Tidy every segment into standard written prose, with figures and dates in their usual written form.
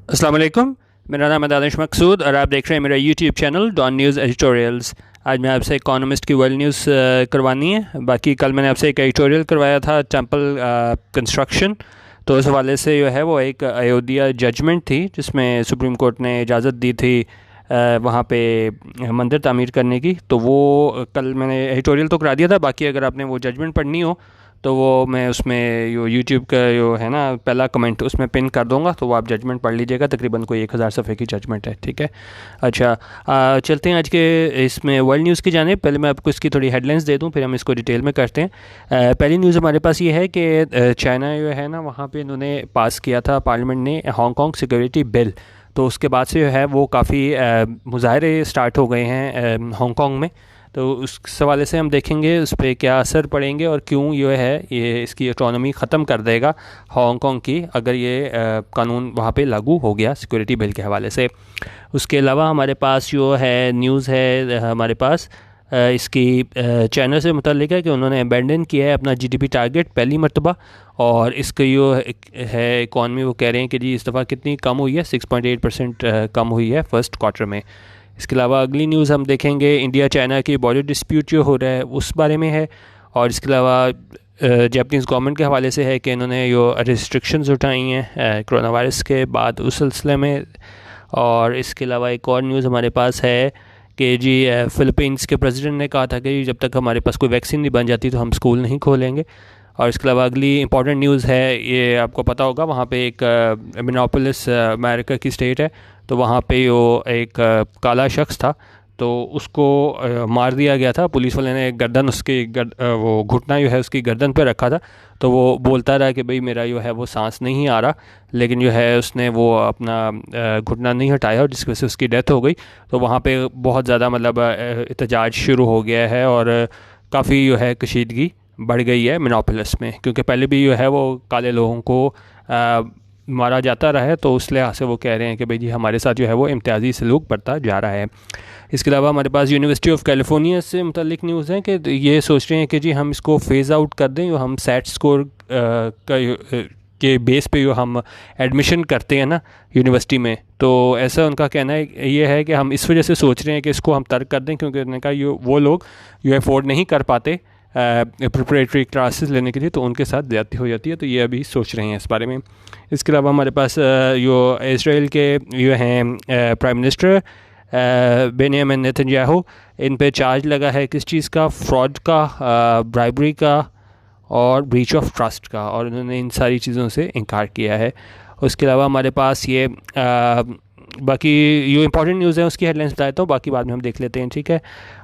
अस्सलाम वालेकुम। मेरा नाम है दानिश मकसूद और आप देख रहे हैं मेरा YouTube channel Dawn news editorials. आज मैं आपसे इकोनॉमिस्ट की वर्ल्ड न्यूज़ करवानी है। बाकी कल मैंने आपसे एक एडिटोरियल करवाया था टेंपल कंस्ट्रक्शन, तो उस हवाले से जो है वो एक अयोध्या जजमेंट थी जिसमें सुप्रीम कोर्ट ने इजाज़त दी थी वहाँ पे मंदिर तामीर करने की। तो वो कल मैंने एडिटोरियल तो करा दिया था। बाकी अगर आपने वो जजमेंट पढ़नी हो तो वो मैं उसमें जो यूट्यूब का जो है ना पहला कमेंट उसमें पिन कर दूंगा, तो वो आप जजमेंट पढ़ लीजिएगा। तकरीबन कोई 1000 सफ़े की जजमेंट है, ठीक है। अच्छा, चलते हैं आज के इसमें वर्ल्ड न्यूज़ की जानिब। पहले मैं आपको इसकी थोड़ी हेडलाइंस दे दूं, फिर हम इसको डिटेल में करते हैं। पहली न्यूज़ हमारे पास ये है कि चाइना जो है ना वहाँ पे इन्होंने पास किया था पार्लियामेंट ने हांगकॉन्ग सिक्योरिटी बिल। तो उसके बाद से जो है वो काफ़ी मुजाहरे स्टार्ट हो गए हैं हांगकॉन्ग में। तो उस हवाले से हम देखेंगे उस पर क्या असर पड़ेंगे और क्यों ये इसकी इकॉनमी ख़त्म कर देगा हांगकॉन्ग की, अगर ये कानून वहाँ पे लागू हो गया सिक्योरिटी बिल के हवाले से। उसके अलावा हमारे पास जो है न्यूज़ है हमारे पास इसकी चाइना से मुतल्लिक है कि उन्होंने अबेंडन किया है अपना जीडीपी टारगेट पहली मरतबा। और इसका जो है इकॉनमी वो कह रहे हैं कि जी इस दफ़ा कितनी कम हुई है, 6.8% कम हुई है फर्स्ट क्वार्टर में। इसके अलावा अगली न्यूज़ हम देखेंगे इंडिया चाइना की बॉर्डर डिस्प्यूट जो हो रहा है उस बारे में है। और इसके अलावा जापानीज़ गवर्नमेंट के हवाले से है कि इन्होंने जो रिस्ट्रिक्शंस उठाई हैं कोरोना वायरस के बाद उस सिलसिले में। और इसके अलावा एक और न्यूज़ हमारे पास है कि जी फ़िलीपींस के प्रेसिडेंट ने कहा था कि जब तक हमारे पास कोई वैक्सीन नहीं बन जाती तो हम स्कूल नहीं खोलेंगे। और इसके अलावा अगली इंपॉर्टेंट न्यूज़ है, ये आपको पता होगा वहाँ पे एक मिनोपोलिस अमेरिका की स्टेट है, तो वहाँ पे वो एक काला शख्स था, तो उसको मार दिया गया था। पुलिस वाले ने गर्दन उसकी वो घुटना जो है उसकी गर्दन पे रखा था। तो वो बोलता रहा कि भाई मेरा जो है वो सांस नहीं आ रहा, लेकिन जो है उसने वो अपना घुटना नहीं हटाया और जिसकी वजह से उसकी डेथ हो गई। तो वहाँ पे बहुत ज़्यादा मतलब एहतजाज शुरू हो गया है और काफ़ी जो है कशीदगी बढ़ गई है मिनोपोलिस में, क्योंकि पहले भी जो है वो काले लोगों को मारा जाता रहा है। तो उस लिहाज से वो कह रहे हैं कि भाई जी हमारे साथ जो है वो इम्तियाज़ी सलूक बढ़ता जा रहा है। इसके अलावा हमारे पास यूनिवर्सिटी ऑफ कैलिफोर्निया से मुतल्लिक न्यूज़ है कि ये सोच रहे हैं कि जी हम इसको फ़ेज़ आउट कर दें, जो हम सेट स्कोर के बेस पे जो हम एडमिशन करते हैं ना यूनिवर्सिटी में। तो ऐसा उनका कहना है ये है कि हम इस वजह से सोच रहे हैं कि इसको हम तर्क कर दें, क्योंकि उन्होंने कहा वो लोग जो अफोर्ड नहीं कर पाते प्रिपरेटरी क्लासेस लेने के लिए, तो उनके साथ ज़्यादती हो जाती है। तो ये अभी सोच रहे हैं इस बारे में। इसके अलावा हमारे पास जो इसराइल के जो हैं प्राइम मिनिस्टर बेनियामिन नेतन्याहू, इन पे चार्ज लगा है किस चीज़ का, फ्रॉड का, ब्राइबरी का और ब्रीच ऑफ ट्रस्ट का, और उन्होंने इन सारी चीज़ों से इनकार किया है। उसके अलावा हमारे पास ये बाकी जो इंपॉर्टेंट न्यूज़ है उसकी हेडलाइंस बता देता हूँ, बाकी बाद में हम देख लेते हैं, ठीक है।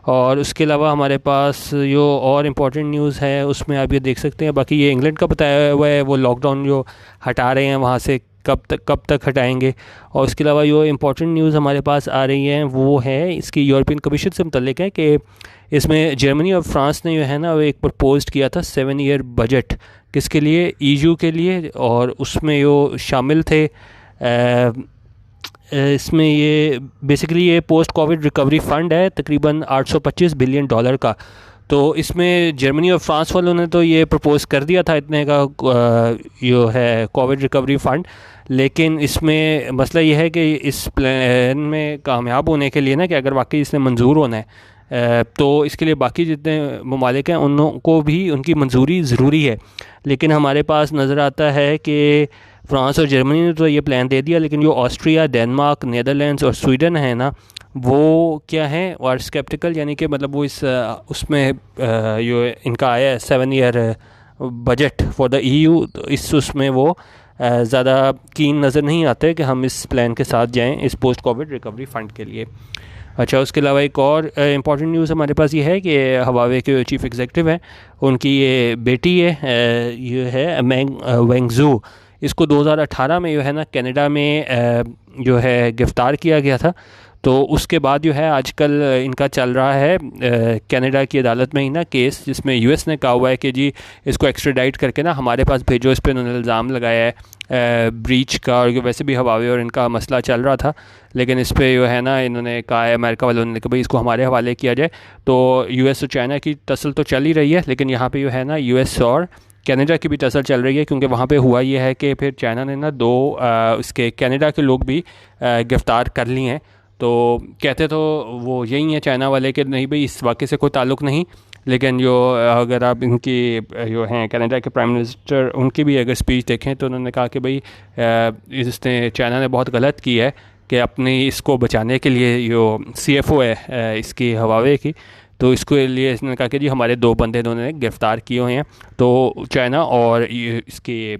और उसके अलावा हमारे पास जो और इम्पॉर्टेंट न्यूज़ है उसमें आप ये देख सकते हैं। बाकी ये इंग्लैंड का बताया हुआ है, वो लॉकडाउन जो हटा रहे हैं वहाँ से कब तक हटाएंगे। और उसके अलावा जो इम्पॉर्टेंट न्यूज़ हमारे पास आ रही है वो है इसकी यूरोपियन कमीशन से मुतल्लिक है कि इसमें जर्मनी और फ्रांस ने जो है ना वो एक प्रपोज किया था 7 ईयर बजट, किसके लिए, ईयू के लिए। और उसमें जो शामिल थे इसमें ये बेसिकली ये पोस्ट कोविड रिकवरी फ़ंड है तकरीबन $825 बिलियन का। तो इसमें जर्मनी और फ्रांस वालों ने तो ये प्रपोज़ कर दिया था इतने का जो है कोविड रिकवरी फ़ंड, लेकिन इसमें मसला ये है कि इस प्लान में कामयाब होने के लिए ना कि अगर वाकई इसने मंजूर होना है तो इसके लिए बाकी जितने ममालिक हैं उनको भी उनकी मंजूरी ज़रूरी है। लेकिन हमारे पास नज़र आता है कि फ्रांस और जर्मनी ने तो ये प्लान दे दिया, लेकिन जो ऑस्ट्रिया, डेनमार्क, नीदरलैंड्स और स्वीडन है ना वो क्या है और स्केप्टिकल, यानी कि मतलब वो इस उसमें जो इनका आया है 7 year budget for the EU, तो इस उसमें वो ज़्यादा कीन नज़र नहीं आते कि हम इस प्लान के साथ जाएं इस पोस्ट कोविड रिकवरी फ़ंड के लिए। अच्छा, उसके अलावा एक और इम्पॉर्टेंट न्यूज़ हमारे पास ये है कि हवावे के चीफ़ एग्जीक्यूटिव हैं, उनकी ये बेटी है ये है मैंग वेंगजू, इसको 2018 में जो है ना कनाडा में जो है गिरफ़्तार किया गया था। तो उसके बाद जो है आजकल इनका चल रहा है कनाडा की अदालत में ही ना केस, जिसमें यूएस ने कहा हुआ है कि जी इसको एक्स्ट्राडाइट करके ना हमारे पास भेजो। इस पर उन्होंने इल्ज़ाम लगाया है ब्रीच का, और वैसे भी हवावे और इनका मसला चल रहा था, लेकिन इस पर जो है ना इन्होंने कहा है अमेरिका वालों ने कि भाई इसको हमारे हवाले किया जाए। तो यूएस और चाइना की तसल तो चल ही रही है, लेकिन यहाँ पे जो है ना यूएस और कनाडा की भी टसल चल रही है, क्योंकि वहाँ पे हुआ ये है कि फिर चाइना ने ना दो इसके कनाडा के लोग भी गिरफ़्तार कर लिए हैं। तो कहते तो वो यही हैं चाइना वाले कि नहीं भाई इस वाक़े से कोई ताल्लुक़ नहीं, लेकिन जो अगर आप इनकी जो हैं कनाडा के प्राइम मिनिस्टर उनकी भी अगर स्पीच देखें तो उन्होंने कहा कि भाई इसने चाइना ने बहुत गलत की है कि अपनी इसको बचाने के लिए जो CFO है इसकी हवावे की, तो इसके लिए इसने कहा कि जी हमारे 2 बंदे इन्होंने गिरफ़्तार किए हुए हैं। तो चाइना और इसके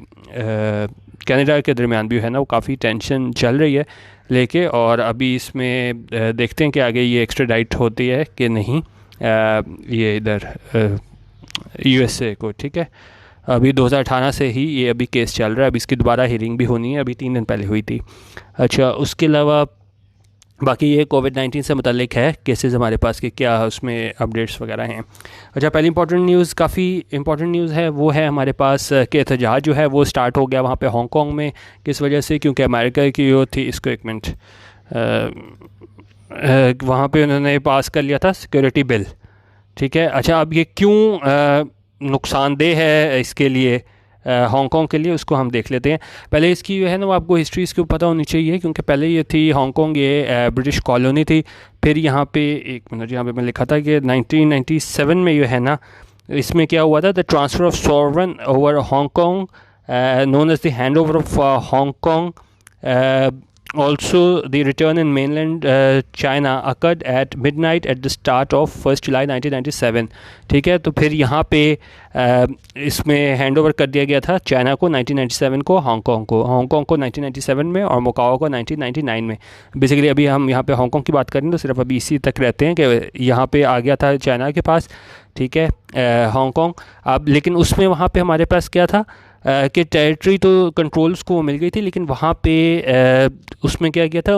कनाडा के दरमियान भी है ना वो काफ़ी टेंशन चल रही है लेके, और अभी इसमें देखते हैं कि आगे ये एक्स्ट्राडाइट होती है कि नहीं ये इधर USA को। ठीक है, अभी 2018 से ही ये अभी केस चल रहा है, अभी इसकी दोबारा हियरिंग भी होनी है, अभी 3 दिन पहले हुई थी। अच्छा, उसके अलावा बाकी ये कोविड-19 से मुतल्लिक है केसेस हमारे पास कि क्या उसमें अपडेट्स वगैरह हैं। अच्छा, पहली इंपॉर्टेंट न्यूज़, काफ़ी इंपॉर्टेंट न्यूज़ है, वो है हमारे पास कि एहतजाज जो है वो स्टार्ट हो गया वहाँ पे हांगकांग में। किस वजह से? क्योंकि अमेरिका की जो थी, इसको एक मिनट, वहाँ पे उन्होंने पास कर लिया था सिक्योरिटी बिल। ठीक है, अच्छा अब ये क्यों नुकसानदेह है इसके लिए हांगकांग के लिए, उसको हम देख लेते हैं। पहले इसकी जो है ना वो आपको हिस्ट्री इसकी पता होनी चाहिए, क्योंकि पहले ये थी हांगकांग ये ब्रिटिश कॉलोनी थी। फिर यहाँ पे एक मिनट, यहाँ पे मैं लिखा था कि 1997 में ये है ना इसमें क्या हुआ था, the transfer of sovereign over Hong Kong known as the hand over of Hong Kong. Also, the return in mainland China occurred at midnight at the start of 1st July 1997। ठीक है, तो फिर यहाँ पे इसमें हैंड ओवर कर दिया गया था चाइना को 1997 को, हांगकांग को 1997 में और मकाओ को 1999 में। बेसिकली अभी हम यहाँ पे हांगकांग की बात करें तो सिर्फ अभी इसी तक रहते हैं कि यहाँ पे आ गया था चाइना के पास। ठीक है, हांगकांग अब, लेकिन उसमें वहाँ पे हमारे पास क्या था कि टेरिटरी तो कंट्रोल्स को मिल गई थी, लेकिन वहाँ पे उसमें क्या किया था,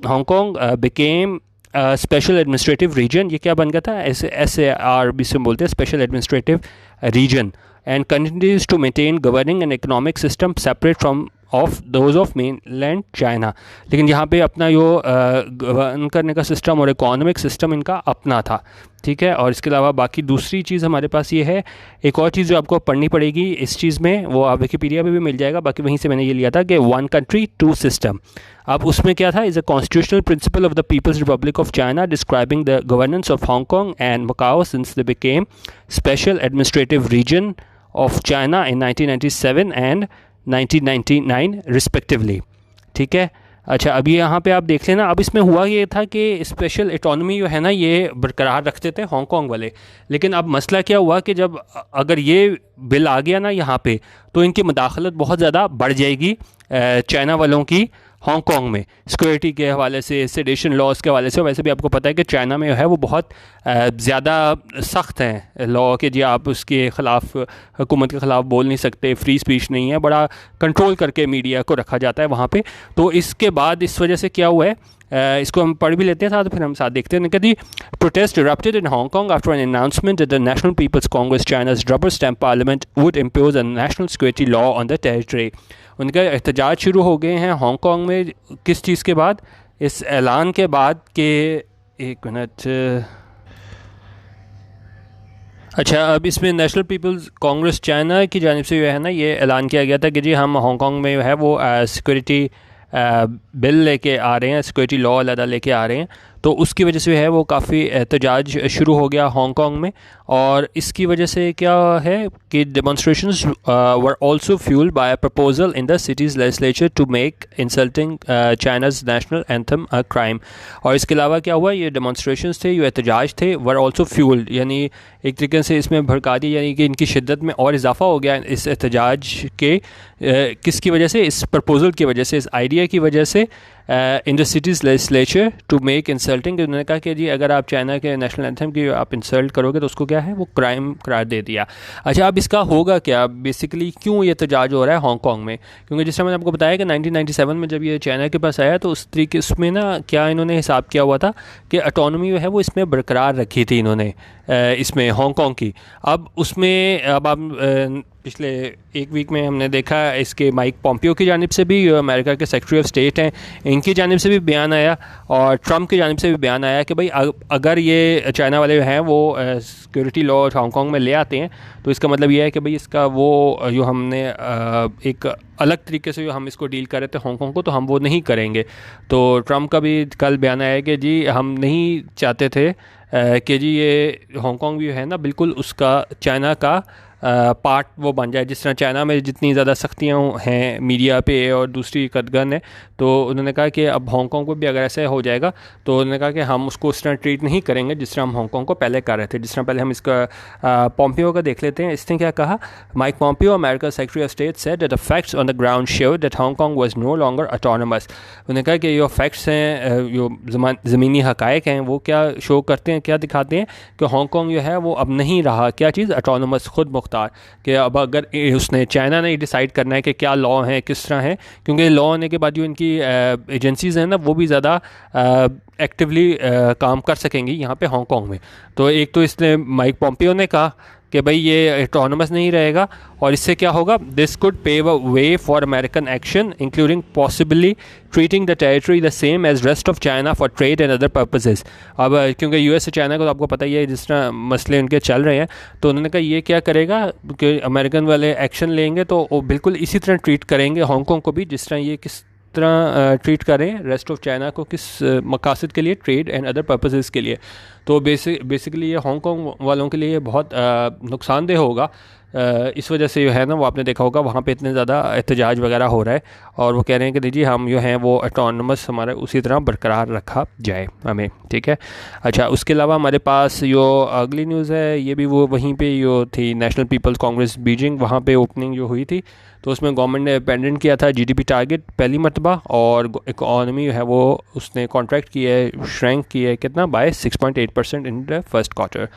Hong Kong became special administrative region. ये क्या बन गया था, SAR से बोलते हैं, special administrative region, and continues to maintain governing and economic system separate from of those of mainland China. लेकिन यहाँ पे अपना जो गवर्न करने का सिस्टम और इकोनॉमिक सिस्टम इनका अपना था। ठीक है, और इसके अलावा बाकी दूसरी चीज़ हमारे पास ये है, एक और चीज़ जो आपको पढ़नी पड़ेगी इस चीज़ में, वो आप विकिपीडिया पे भी मिल जाएगा, बाकी वहीं से मैंने ये लिया था कि 1 country 2 system। अब उसमें क्या था, is a constitutional principle of the people's republic of China describing the governance of Hong Kong and Macao since they became special administrative region of China in 1997 and 1999 respectively. ठीक है, अच्छा अभी यहाँ पे आप देख लेना, अब इसमें हुआ ये था कि स्पेशल इकोनॉमी जो है ना ये बरकरार रखते थे हांगकांग वाले, लेकिन अब मसला क्या हुआ कि जब अगर ये बिल आ गया ना यहाँ पे, तो इनकी मुदाखलत बहुत ज़्यादा बढ़ जाएगी चाइना वालों की हांगकांग में, सिक्योरिटी के हवाले से, सेडेशन लॉज के हवाले से। वैसे भी आपको पता है कि चाइना में जो है वो बहुत ज़्यादा सख्त हैं लॉ के, जी आप उसके ख़िलाफ़, हुकूमत के ख़िलाफ़ बोल नहीं सकते, फ्री स्पीच नहीं है, बड़ा कंट्रोल करके मीडिया को रखा जाता है वहाँ पे। तो इसके बाद इस वजह से क्या हुआ है, इसको हम पढ़ भी लेते हैं साथ, फिर हम साथ देखते हैं। कहती protest erupted in Hong Kong after an announcement that the National People's Congress China's rubber stamp parliament would impose a national security law on the territory। उनका एहतजाज शुरू हो गए हैं हांगकांग में किस चीज़ के बाद, इस ऐलान के बाद कि, एक मिनट, अच्छा अब इसमें नेशनल पीपल्स कांग्रेस चाइना की जानिब से जो है ना ये ऐलान किया गया था कि जी हम हांगकांग में जो है वो सिक्योरिटी बिल लेके आ रहे हैं, सिक्योरिटी लॉ अलग लेके आ रहे हैं। तो उसकी वजह से है वो काफ़ी एहतजाज शुरू हो गया हांगकांग में, और इसकी वजह से क्या है कि demonstrations were also fuelled by a proposal in the city's legislature to make insulting China's national anthem a crime. और इसके अलावा क्या हुआ, ये डेमोन्स्ट्रेशंस थे, ये एहतजाज थे, वर आल्सो फ्यूल्ड, यानी एक तरीके से इसमें भड़का दी, यानी कि इनकी शिद्दत में और इजाफा हो गया इस एहतजाज के किसकी वजह से, इस प्रपोजल की वजह से, इस आइडिया की वजह से in the city's legislature to make insulting. उन्होंने कहा कि जी अगर आप चाइना के नेशनल एंथम की आप इंसल्ट करोगे तो उसको क्या है वो क्राइम करार दे दिया। अच्छा अब इसका होगा क्या, बेसिकली क्यों ये एहतजाज हो रहा है हांगकांग में, क्योंकि जिस तरह मैंने आपको बताया कि 1997 में जब ये चाइना के पास आया तो उस तरीके उसमें ना क्या इन्होंने हिसाब किया हुआ था कि ऑटोनॉमी जो है वो इसमें बरकरार रखी थी इन्होंने इसमें हांगकांग की। अब उसमें अब आप पिछले एक वीक में हमने देखा इसके माइक पॉम्पियो की जानिब से भी, अमेरिका के सेक्रेटरी ऑफ स्टेट हैं, इनकी जानिब से भी बयान आया और ट्रंप की जानिब से भी बयान आया कि भाई अगर ये चाइना वाले हैं वो सिक्योरिटी लॉ हांगकॉन्ग में ले आते हैं तो इसका मतलब ये है कि भाई इसका वो जो हमने एक अलग तरीके से जो हम इसको डील कर रहे थे हांगकॉन्ग को, तो हम वो नहीं करेंगे। तो ट्रंप का भी कल बयान आया कि जी हम नहीं चाहते थे कि जी ये हांगकॉन्ग भी है ना बिल्कुल उसका चाइना का पार्ट वो बन जाए। जिस तरह चाइना में जितनी ज़्यादा सख्तियाँ हैं मीडिया पे और दूसरी कदगन है, तो उन्होंने कहा कि अब हांगकॉन्ग को भी अगर ऐसे हो जाएगा तो उन्होंने कहा कि हम उसको उस तरह ट्रीट नहीं करेंगे जिस तरह हम हांगकॉन्ग को पहले कर रहे थे। जिस तरह पहले हम इसका पॉम्पियो का देख लेते हैं, इसने क्या कहा। Mike Pompeo, America secretary of state, said that the facts on the ground show that Hong Kong was no longer autonomous. उन्होंने कहा कि जो फैक्ट्स हैं, जो ज़मीनी हक़ाइक़ हैं, वो क्या शो करते हैं, क्या दिखाते हैं कि हांगकॉन्ग जो है वो अब नहीं रहा क्या चीज़, ऑटोनमस, खुद मुख्तार। कि अब अगर उसने चाइना ने डिसाइड करना है कि क्या लॉ है, किस तरह है, क्योंकि लॉ होने के बाद जो इनकी एजेंसीज़ हैं ना वो भी ज़्यादा एक्टिवली काम कर सकेंगी यहाँ पे हांगकॉन्ग में। तो एक तो इसने माइक पॉम्पियो ने कहा कि भाई ये ऑटोनमस नहीं रहेगा और इससे क्या होगा, this could pave a way for American action including possibly treating the territory the same as rest of China for trade and other purposes. अब क्योंकि यूएस से चाइना को तो आपको पता ही है जिस तरह मसले उनके चल रहे हैं, तो उन्होंने कहा ये क्या करेगा कि अमेरिकन वाले एक्शन लेंगे तो वो बिल्कुल इसी तरह ट्रीट करेंगे हांगकॉन्ग को भी जिस तरह ये किस तरह ट्रीट करें रेस्ट ऑफ चाइना को, किस मकासद के लिए, ट्रेड एंड अदर पर्पसेस के लिए। तो बेसिकली ये हांगकॉन्ग वालों के लिए बहुत नुकसानदेह होगा। इस वजह से जो है ना वो आपने देखा होगा वहाँ पे इतने ज़्यादा एहतजाज वगैरह हो रहा है और वो कह रहे हैं कि देखिए हम जो हैं वो ऑटोनमस हमारा उसी तरह बरकरार रखा जाए हमें, ठीक है। अच्छा, उसके अलावा हमारे पास जो अगली न्यूज़ है ये भी वो वहीं पे जो थी, नेशनल पीपल्स कांग्रेस बीजिंग, वहाँ पे ओपनिंग जो हुई थी तो उसमें गवर्नमेंट ने पेंडेंट किया था जीडीपी टारगेट पहली मरतबा, और इकॉनमी है वो उसने कॉन्ट्रैक्ट किया है, श्रैंक किया है कितना, by 6.8% in the first quarter.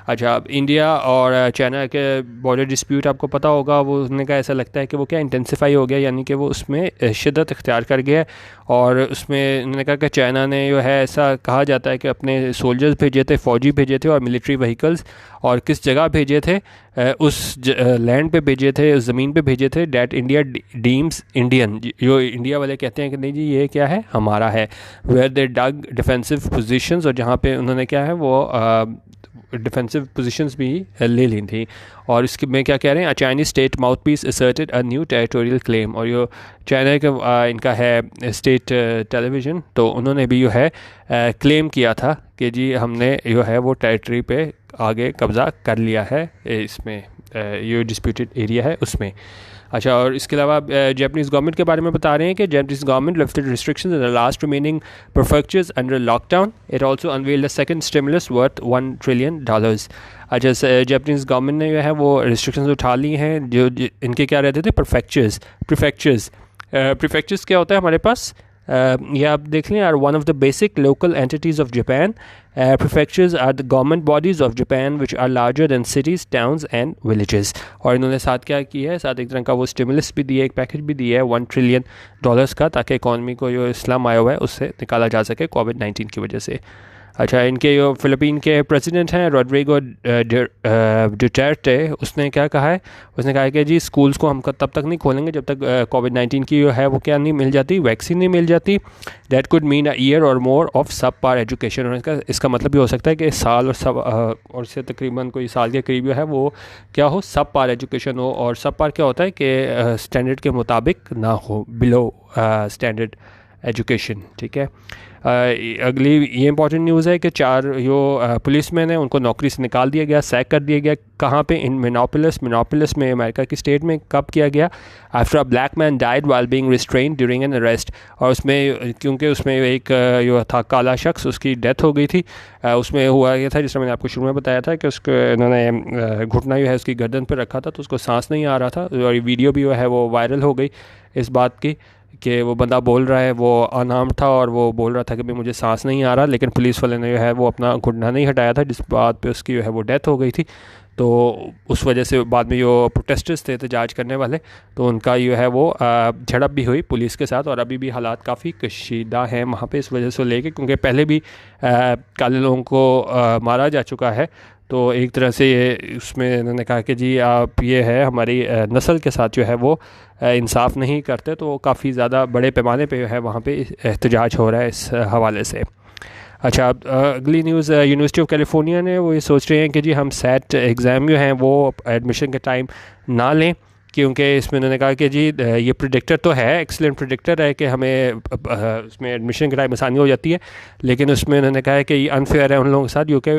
अच्छा, अब इंडिया और चाइना के बॉर्डर डिस्प्यूट आपको पता होगा, वो उसने का ऐसा लगता है कि वो क्या इंटेंसिफाई हो गया, यानी कि वो उसमें शिद्दत इख्तियार कर गया है। और उसमें उन्होंने कहा कि चाइना ने जो है ऐसा कहा जाता है कि अपने सोल्जर्स भेजे थे, फ़ौजी भेजे थे और मिलिट्री व्हीकल्स, और किस जगह भेजे थे, उस लैंड पे भेजे थे, उस ज़मीन पे भेजे थे डैट इंडिया डीम्स इंडियन, जो इंडिया वाले कहते हैं कि नहीं जी ये क्या है, हमारा है। Where they dug defensive positions, और जहाँ पे उन्होंने क्या है वो डिफेंसिव पोजीशंस भी ले ली थी। और इसके में क्या कह रहे हैं, Chinese state mouthpiece asserted a new territorial claim, और जो चाइना का इनका है स्टेट टेलीविज़न, तो उन्होंने भी जो है क्लेम किया था कि जी हमने जो है वो टेरिटरी पे आगे कब्ज़ा कर लिया है, इसमें ये डिस्प्यूटेड एरिया है उसमें। अच्छा, और इसके अलावा जापानीज़ गवर्नमेंट के बारे में बता रहे हैं कि Japanese government lifted restrictions in the last remaining prefectures under lockdown. It also unveiled the second stimulus worth $1 trillion. अच्छा, जापानीज़ गवर्नमेंट ने जो है वो रिस्ट्रिक्शंस उठा ली हैं जो इनके क्या रहते थे, प्रीफेक्चर्स क्या होता है हमारे पास, ये आप देख लें, are one of the basic local entities of Japan. Prefectures are the government bodies of Japan which are larger than cities, towns and villages। और इन्होंने साथ क्या किया है, साथ एक तरह का वो स्टिमुलस भी दिया है, एक पैकेज भी दिया है $1 ट्रिलियन का, ताकि इकॉनमी को जो इस्लाम आया हुआ है उससे निकाला जा सके कोविड-19 की वजह से। अच्छा, इनके जो फ़िलिपीन के प्रेसिडेंट हैं रोड्रिगो डुटेर्टे, उसने क्या कहा है, उसने कहा है कि जी स्कूल्स को हम तब तक नहीं खोलेंगे जब तक कोविड-19 की जो है वो क्या नहीं मिल जाती, वैक्सीन नहीं मिल जाती। That could mean a year और मोर ऑफ सब पार एजुकेशन। और इसका मतलब ये हो सकता है कि साल और इससे तकरीबन कोई साल के करीब जो है वो क्या हो, सब पार एजुकेशन हो। और सब पार क्या होता है कि स्टैंडर्ड के मुताबिक ना हो, बिलो स्टैंडर्ड एजुकेशन, ठीक है। अगली ये इंपॉर्टेंट न्यूज़ है कि 4 जो पुलिसमैन हैं उनको नौकरी से निकाल दिया गया, सैक कर दिया गया। कहाँ पे, इन मिनोपोलिस में, अमेरिका की स्टेट में। कब किया गया, after a black man died while being restrained during an arrest. और उसमें क्योंकि उसमें एक जो था काला शख्स, उसकी डेथ हो गई थी। उसमें हुआ ये था, जिसमें मैंने आपको शुरू में बताया था कि उसको इन्होंने घुटना जो है उसकी गर्दन पर रखा था तो उसको सांस नहीं आ रहा था, और वीडियो भी जो है वो वायरल हो गई इस बात की कि वो बंदा बोल रहा है, वो अनआर्म्ड था और वो बोल रहा था कि भाई मुझे सांस नहीं आ रहा, लेकिन पुलिस वाले ने जो है वो अपना घुटना नहीं हटाया था, जिस बात पे उसकी जो है वो डेथ हो गई थी। तो उस वजह से बाद में जो प्रोटेस्टर्स थे एहतजाज करने वाले, तो उनका जो है वो झड़प भी हुई पुलिस के साथ, और अभी भी हालात काफ़ी कशीदा हैं वहाँ पे इस वजह से लेके, क्योंकि पहले भी काले लोगों को मारा जा चुका है। तो एक तरह से ये उसमें इन्होंने कहा कि जी आप ये है हमारी नस्ल के साथ जो है वो इंसाफ नहीं करते, तो काफ़ी ज़्यादा बड़े पैमाने पे जो है वहाँ पे एहतजाज हो रहा है इस हवाले से। अच्छा, अब अगली न्यूज़, यूनिवर्सिटी ऑफ कैलिफोर्निया ने वो ये सोच रहे हैं कि जी हम सेट एग्ज़ाम जो हैं वो एडमिशन के टाइम ना लें, क्योंकि इसमें उन्होंने कहा कि जी ये प्रिडिक्टर तो है, एक्सीलेंट प्रिडिक्टर है कि हमें उसमें एडमिशन के टाइम आसानी हो जाती है, लेकिन उसमें उन्होंने कहा है कि ये अनफेयर है उन लोगों के साथ जो कि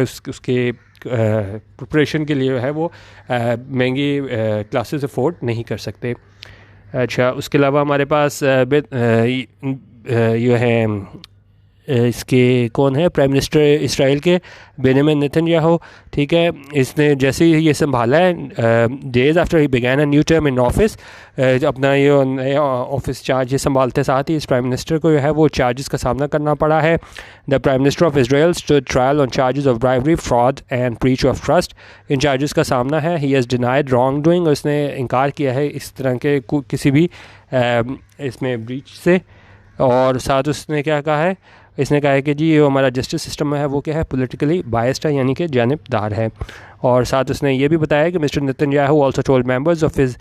उसके प्रिपरेशन के लिए जो है वो महंगी क्लासेस अफोर्ड नहीं कर सकते। अच्छा, उसके अलावा हमारे पास ये है इसके कौन है प्राइम मिनिस्टर इसराइल के, बेंजामिन नेतन्याहू। ठीक है, इसने जैसे ही ये संभाला है, days after he began a new term in office, अपना ये नया ऑफिस चार्ज ये संभालते साथ ही इस प्राइम मिनिस्टर को जो है वो चार्जेस का सामना करना पड़ा है। The prime minister of Israel stood trial on charges of bribery, fraud and breach of trust. इन चार्जेस का सामना है। He has denied wrongdoing, उसने इनकार किया है इस तरह के किसी भी इसमें ब्रीच से। और साथ उसने क्या कहा है, इसने कहा है कि जी ये हमारा जस्टिस सिस्टम है वो क्या है, पॉलिटिकली बायस्ड है, यानी कि जानिबदार है। और साथ उसने ये भी बताया कि mister Netanyahu also told members of his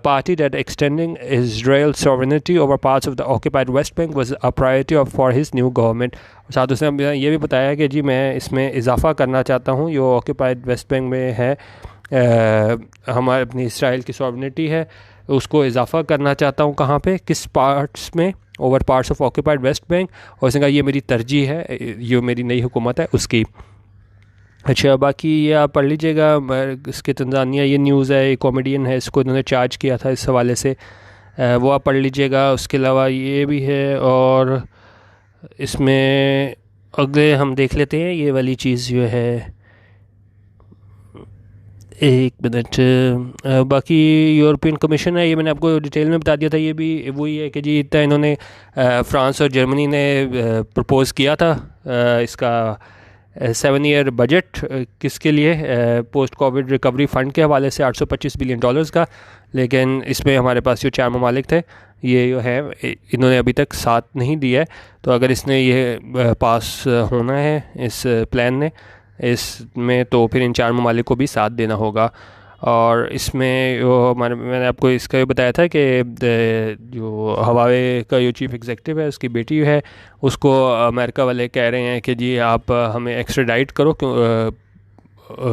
party that extending Israel's sovereignty over parts of the occupied West Bank was a priority for his new government। साथ उसने ये भी बताया कि जी मैं इसमें इजाफ़ा करना चाहता हूँ, जो ऑक्यूपाइड वेस्ट बैंक में है हमारे अपनी इसराइल की सॉवरेनिटी है उसको इजाफ़ा करना चाहता हूँ। कहाँ पे, किस पार्ट्स में, over parts of occupied West Bank. और उसने कहा ये मेरी तरजीह है, ये मेरी नई हुकूमत है उसकी। अच्छा, बाकी ये आप पढ़ लीजिएगा। इसके तंजानिया ये न्यूज़ है, एक कॉमेडियन है, इसको इन्होंने चार्ज किया था इस हवाले से, वो आप पढ़ लीजिएगा। उसके अलावा ये भी है, और इसमें अगले हम देख लेते हैं ये वाली चीज़ जो है, एक मिनट। बाकी यूरोपियन कमीशन है, ये मैंने आपको डिटेल में बता दिया था। ये भी वही है कि जी इतना इन्होंने फ्रांस और जर्मनी ने प्रपोज़ किया था इसका 7 ईयर बजट, किसके लिए, पोस्ट कोविड रिकवरी फ़ंड के हवाले से $825 बिलियन का। लेकिन इसमें हमारे पास जो 4 ममालिक थे ये जो है इन्होंने अभी तक साथ नहीं दिया है। तो अगर इसने ये पास होना है इस प्लान ने इसमें, तो फिर इन 4 ममालिक को भी साथ देना होगा। और इसमें जो मैंने आपको इसका बताया था कि जो हवावे का जो चीफ़ एग्जीक्यूटिव है उसकी बेटी है, उसको अमेरिका वाले कह रहे हैं कि जी आप हमें एक्स्ट्राडाइट करो, क्यों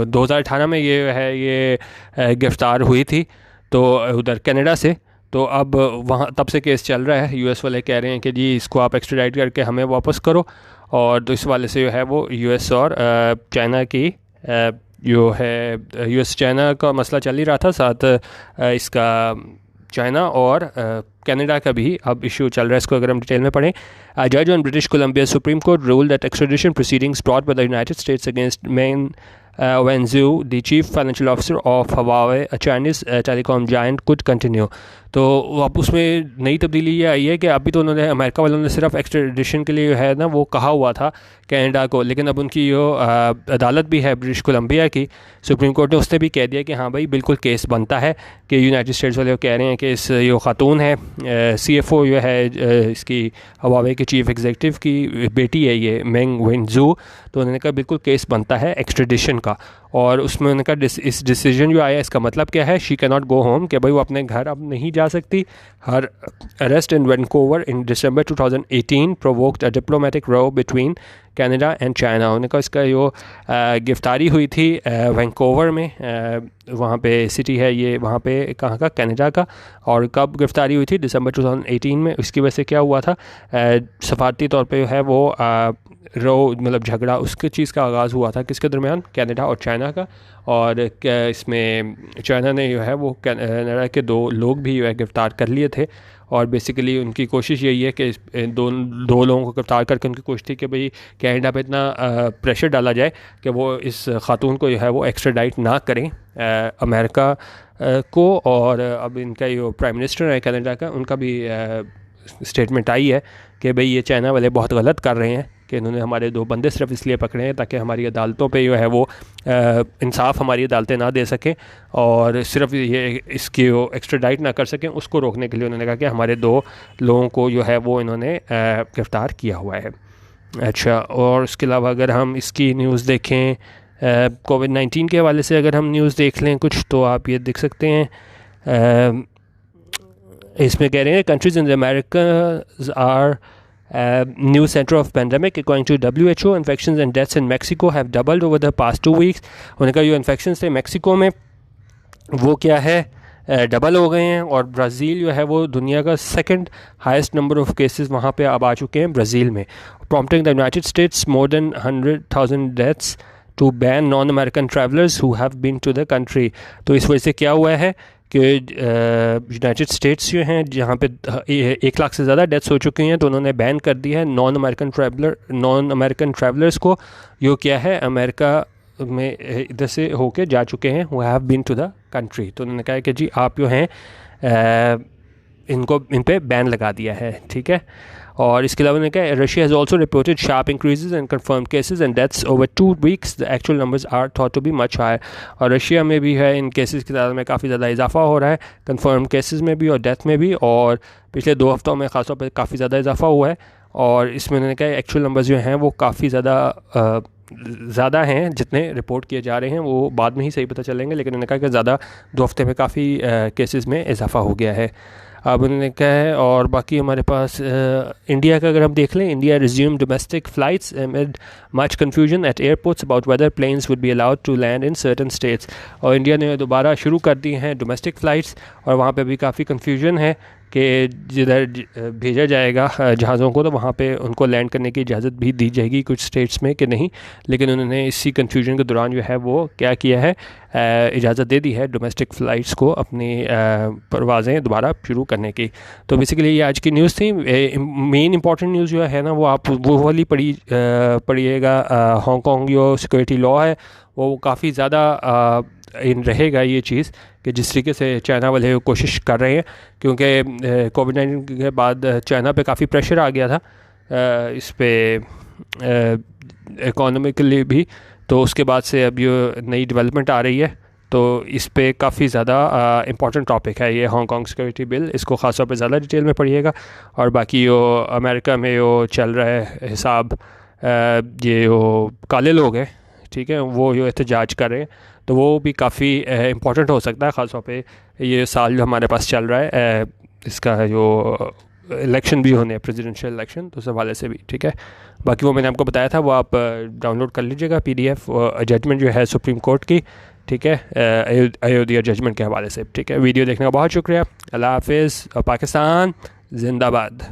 2018 में ये है ये गिरफ़्तार हुई थी तो उधर कनाडा से। तो अब वहाँ तब से केस चल रहा है, यूएस वाले कह रहे हैं कि जी इसको आप एक्स्ट्राडाइट करके हमें वापस करो। और तो इस वाले से जो है वो यूएस और चाइना की जो है यूएस चाइना का मसला चल ही रहा था, साथ इसका चाइना और कनाडा का भी अब इशू चल रहा है। इसको अगर हम डिटेल में पढ़ें, जज on British Columbia supreme court rule that extradition proceedings brought by the United states against main Wenzhou, the chief financial officer of Huawei, a Chinese telecom giant, could continue। तो अब उसमें नई तब्दीली ये आई है कि अभी तो उन्होंने अमेरिका वालों ने सिर्फ एक्स्ट्राडिशन के लिए है ना वो कहा हुआ था कनाडा को, लेकिन अब उनकी जो अदालत भी है ब्रिटिश कोलंबिया की सुप्रीम कोर्ट ने, उसने भी कह दिया कि हाँ भाई बिल्कुल केस बनता है कि यूनाइटेड स्टेट्स वाले कह रहे हैं कि इस जो खातून है CFO जो है इसकी हवावे के चीफ एग्जीक्यूटिव की बेटी है ये मेंग वेंजू, तो उन्होंने कहा बिल्कुल केस बनता है एक्स्ट्राडिशन का। और उसमें उन्होंने कहा इस डिसीजन जो आया इसका मतलब क्या है, she can not go home, कि भाई वो अपने घर अब नहीं जा सकती। Her arrest in Vancouver in December 2018 provoked a diplomatic row between Canada and China. उन्होंने कहा इसका जो गिरफ्तारी हुई थी वैनकूवर में, वहाँ पे सिटी है ये, वहाँ पे कहाँ का, कनाडा का। और कब गिरफ्तारी हुई थी, December 2018 में। इसकी वजह से क्या हुआ था, सफारती तौर पे है वो रो मतलब झगड़ा उसके चीज़ का आगाज़ हुआ था किसके दरमियान, कनाडा और चाइना का। और इसमें चाइना ने जो है वो कनाडा के 2 लोग भी जो है गिरफ़्तार कर लिए थे। और बेसिकली उनकी कोशिश यही है कि दो लोगों को गिरफ़्तार करके उनकी कोशिश थी कि भाई कनाडा पे इतना प्रेशर डाला जाए कि वो इस खातून को जो है वो एक्स्ट्राडाइट ना करें अमेरिका को। और अब इनका जो प्राइम मिनिस्टर है कनाडा का, उनका भी स्टेटमेंट आई है कि भाई ये चाइना वाले बहुत गलत कर रहे हैं कि इन्होंने हमारे 2 बंदे सिर्फ इसलिए पकड़े हैं ताकि हमारी अदालतों पे जो है वो इंसाफ हमारी अदालतें ना दे सकें, और सिर्फ ये इसकी वो एक्स्ट्राडाइट ना कर सकें, उसको रोकने के लिए उन्होंने कहा कि हमारे 2 लोगों को जो है वो इन्होंने गिरफ़्तार किया हुआ है। अच्छा, और उसके अलावा अगर हम इसकी न्यूज़ देखें कोविड-19 के हवाले से अगर हम न्यूज़ देख लें कुछ, तो आप ये देख सकते हैं इसमें कह रहे हैं countries in America are new center of pandemic according to WHO. Infections and deaths in Mexico have doubled over the past 2 weeks. उन्होंने कहा जो इन्फेक्शंस थे मैक्सिको में वो क्या है डबल हो गए हैं, और ब्राज़ील जो है वो दुनिया का second highest number of cases वहाँ पे अब आ चुके हैं ब्राज़ील में. Prompting the United States more than 100,000 deaths to ban non American travellers who have been to the country. तो इस वजह से क्या हुआ है कि यूनाइटेड स्टेट्स जो हैं जहाँ पे 1 लाख से ज़्यादा डेथ्स हो चुकी हैं, तो उन्होंने बैन कर दिया है नॉन अमेरिकन ट्रैवलर्स को, जो क्या है अमेरिका में इधर से होके जा चुके हैं, वो have been to the country. तो उन्होंने कहा कि जी आप जो हैं इन पे बैन लगा दिया है. ठीक है, और इसके अलावा उन्होंने कहा Russia has also reported sharp increases in confirm cases and deaths over 2 weeks. The actual numbers are thought to be much higher. और रशिया में भी है इन केसेस की तादाद में काफ़ी ज़्यादा इजाफा हो रहा है, कन्फर्म केसेस में भी और डेथ में भी, और पिछले 2 हफ्तों में ख़ासतौर पर काफ़ी ज़्यादा इजाफा हुआ है. और इसमें उन्होंने कहा एक्चुअल नंबर्स जो हैं वो काफ़ी ज़्यादा हैं जितने रिपोर्ट किए जा रहे हैं, वो बाद में ही सही पता चलेंगे, लेकिन उन्होंने कहा कि ज़्यादा 2 हफ्ते में काफ़ी केसेस में इजाफा हो गया है. अब उन्होंने कहा है, और बाकी हमारे पास इंडिया का अगर हम देख लें, India resume domestic flights amid much confusion at airports about whether planes would be allowed to land in certain states. और इंडिया ने दोबारा शुरू कर दी हैं डोमेस्टिक फ़्लाइट्स, और वहाँ पे भी काफ़ी कन्फ्यूजन है कि जिधर भेजा जाएगा जहाज़ों को, तो वहाँ पे उनको लैंड करने की इजाज़त भी दी जाएगी कुछ स्टेट्स में कि नहीं. लेकिन उन्होंने इसी कन्फ्यूजन के दौरान जो है वो क्या किया है, इजाज़त दे दी है डोमेस्टिक फ़्लाइट्स को अपनी परवाज़ें दोबारा शुरू करने की. तो बेसिकली ये आज की न्यूज़ थी. मेन इंपॉर्टेंट न्यूज़ जो है ना वो आप वो वाली पढ़िएगा. हांगकॉन्ग जो सिक्योरिटी लॉ है वो काफ़ी ज़्यादा इन रहेगा ये चीज़ कि जिस तरीके से चाइना वाले कोशिश कर रहे हैं, क्योंकि कोविड-19 के बाद चाइना पे काफ़ी प्रेशर आ गया था इस पे इकोनॉमिकली भी. तो उसके बाद से अब ये नई डेवलपमेंट आ रही है, तो इस पे काफ़ी ज़्यादा इम्पॉर्टेंट टॉपिक है ये हांगकॉन्ग सिक्योरिटी बिल. इसको ख़ास तौर पे ज़्यादा डिटेल में पढ़िएगा. और बाकी जो अमेरिका में जो चल रहा है हिसाब, ये जो काले लोग हैं, ठीक है, वो जो एहतजाज कर रहे हैं, तो वो भी काफ़ी इम्पॉर्टेंट हो सकता है. ख़ास तौर पे ये साल जो हमारे पास चल रहा है, इसका जो इलेक्शन भी होने हैं, प्रेसिडेंशियल इलेक्शन, तो उस हवाले से भी. ठीक है, बाकी वो मैंने आपको बताया था, वो आप डाउनलोड कर लीजिएगा PDF जजमेंट जो है सुप्रीम कोर्ट की. ठीक है, अयोध्या जजमेंट के हवाले से. ठीक है, वीडियो देखने का बहुत शुक्रिया. अल्लाह हाफिज़. और पाकिस्तान जिंदाबाद.